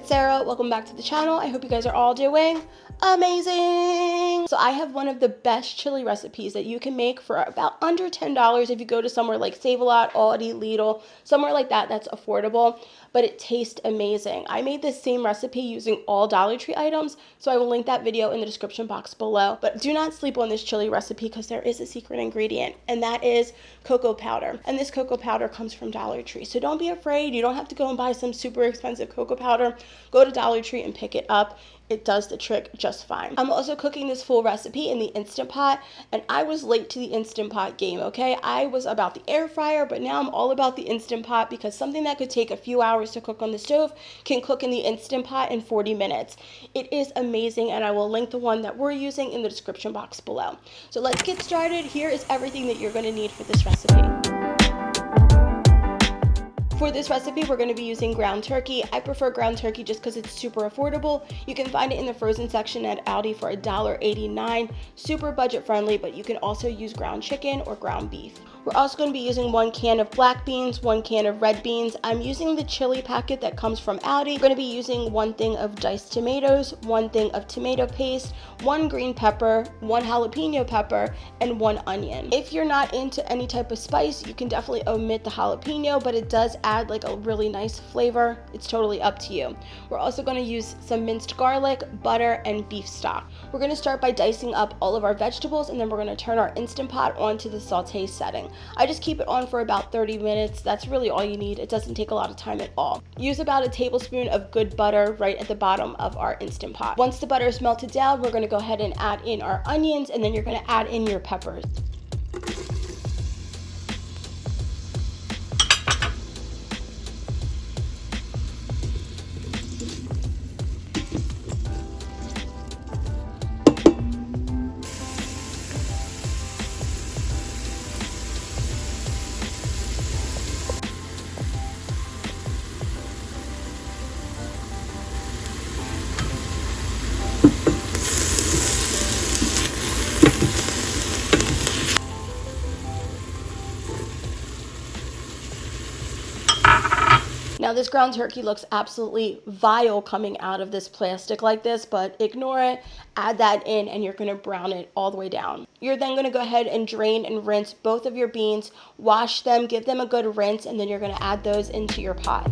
it's Sarah. Welcome back to the channel. I hope you guys are all doing amazing. So I have one of the best chili recipes that you can make for about under $10 if you go to somewhere like Save-A-Lot, Aldi, Lidl, somewhere like that that's affordable, but it tastes amazing. I made this same recipe using all Dollar Tree items, so I will link that video in the description box below. But do not sleep on this chili recipe because there is a secret ingredient, and that is cocoa powder. And this cocoa powder comes from Dollar Tree, so don't be afraid. You don't have to go and buy some super expensive cocoa powder. Go to Dollar Tree and pick it up. It does the trick just fine. I'm also cooking this full recipe in the Instant Pot, and I was late to the Instant Pot game, okay? I was about the air fryer, but now I'm all about the Instant Pot because something that could take a few hours to cook on the stove can cook in the Instant Pot in 40 minutes. It is amazing, and I will link the one that we're using in the description box below. So let's get started. Here is everything that you're going to need for this recipe. For this recipe, we're going to be using ground turkey. I prefer ground turkey just because it's super affordable. You can find it in the frozen section at Aldi for $1.89. Super budget friendly, but you can also use ground chicken or ground beef. We're also going to be using 1 can of black beans, 1 can of red beans. I'm using the chili packet that comes from Aldi. We're going to be using 1 thing of diced tomatoes, 1 thing of tomato paste, 1 green pepper, 1 jalapeno pepper, and 1 onion. If you're not into any type of spice, you can definitely omit the jalapeno, but it does add like a really nice flavor. It's totally up to you. We're also going to use some minced garlic, butter, and beef stock. We're going to start by dicing up all of our vegetables, and then we're going to turn our Instant Pot onto the saute setting. I just keep it on for about 30 minutes. That's really all you need. It doesn't take a lot of time at all. Use about a tablespoon of good butter right at the bottom of our Instant Pot. Once the butter is melted down, we're going to go ahead and add in our onions, and then you're going to add in your peppers. Now this ground turkey looks absolutely vile coming out of this plastic like this, but ignore it, add that in, and you're gonna brown it all the way down. You're then gonna go ahead and drain and rinse both of your beans, wash them, give them a good rinse, and then you're gonna add those into your pot.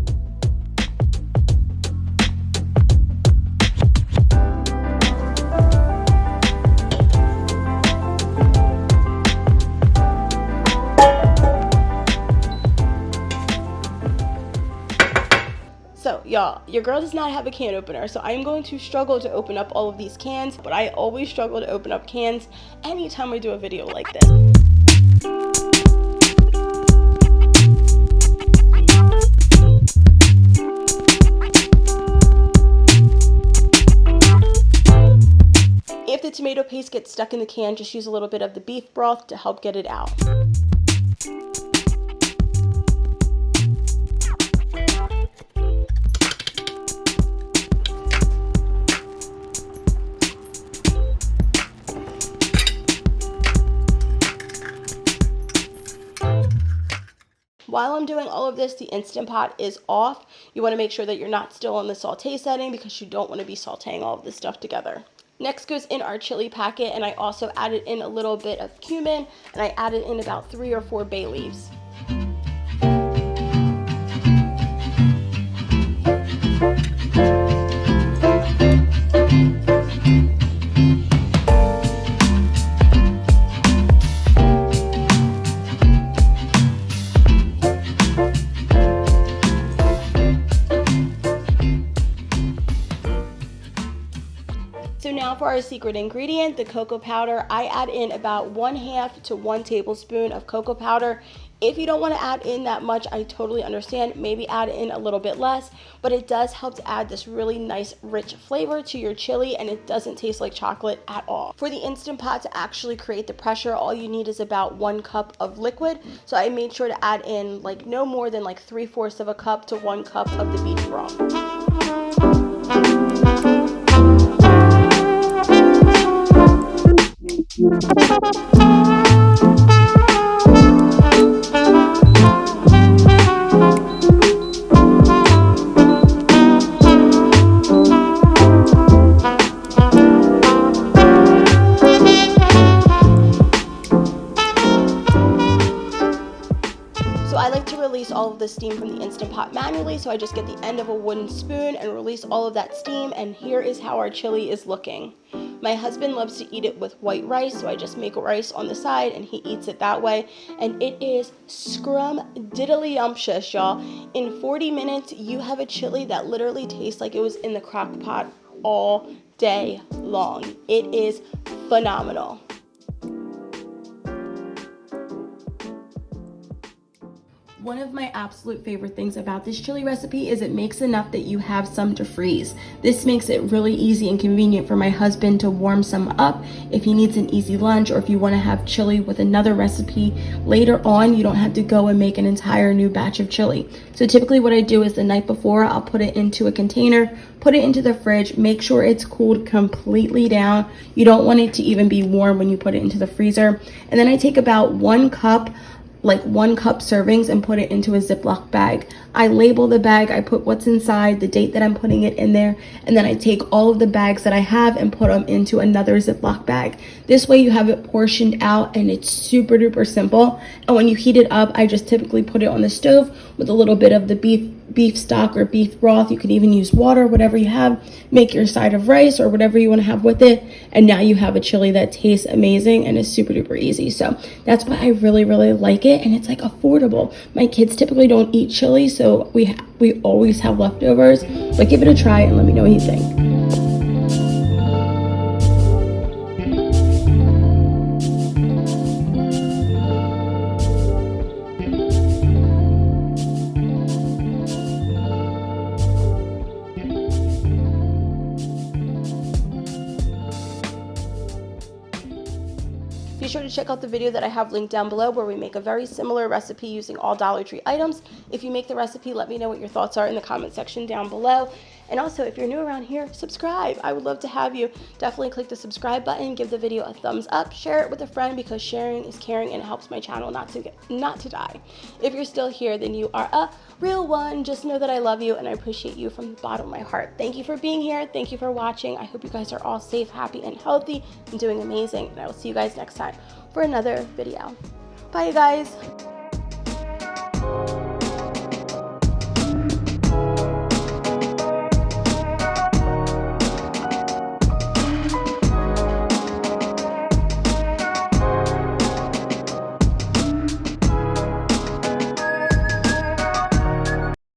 So y'all, your girl does not have a can opener, so I'm going to struggle to open up all of these cans, but I always struggle to open up cans anytime I do a video like this. If the tomato paste gets stuck in the can, just use a little bit of the beef broth to help get it out. While I'm doing all of this, the Instant Pot is off. You want to make sure that you're not still on the saute setting because you don't want to be sauteing all of this stuff together. Next goes in our chili packet, and I also added in a little bit of cumin, and I added in about 3 or 4 bay leaves. So now for our secret ingredient, the cocoa powder. I add in about 1/2 to 1 tablespoon of cocoa powder. If you don't want to add in that much, I totally understand. Maybe add in a little bit less, but it does help to add this really nice rich flavor to your chili, and it doesn't taste like chocolate at all. For the Instant Pot to actually create the pressure, all you need is about 1 cup of liquid. So I made sure to add in like no more than like 3/4 of a cup to 1 cup of the beef broth. I like to release all of the steam from the Instant Pot manually, so I just get the end of a wooden spoon and release all of that steam, and here is how our chili is looking. My husband loves to eat it with white rice, so I just make rice on the side and he eats it that way, and it is scrum-diddly-umptious, y'all. In 40 minutes, you have a chili that literally tastes like it was in the crock pot all day long. It is phenomenal. One of my absolute favorite things about this chili recipe is it makes enough that you have some to freeze. This makes it really easy and convenient for my husband to warm some up if he needs an easy lunch, or if you want to have chili with another recipe later on, you don't have to go and make an entire new batch of chili. So typically what I do is the night before, I'll put it into a container, put it into the fridge, make sure it's cooled completely down. You don't want it to even be warm when you put it into the freezer. And then I take about 1 cup servings and put it into a Ziploc bag. I label the bag, I put what's inside, the date that I'm putting it in there, and then I take all of the bags that I have and put them into another Ziploc bag. This way you have it portioned out and it's super duper simple. And when you heat it up, I just typically put it on the stove with a little bit of the beef stock or beef broth. You can even use water, whatever you have. Make your side of rice or whatever you want to have with it, and now you have a chili that tastes amazing and is super duper easy. So that's why I really, really like it, and it's like affordable. My kids typically don't eat chili, so we always have leftovers, but give it a try and let me know what you think. Be sure to check out the video that I have linked down below where we make a very similar recipe using all Dollar Tree items. If you make the recipe, let me know what your thoughts are in the comment section down below. And also, if you're new around here, subscribe. I would love to have you. Definitely click the subscribe button, give the video a thumbs up, share it with a friend, because sharing is caring and it helps my channel not to die. If you're still here, then you are a real one. Just know that I love you and I appreciate you from the bottom of my heart. Thank you for being here. Thank you for watching. I hope you guys are all safe, happy, and healthy and doing amazing. And I will see you guys next time for another video. Bye, you guys.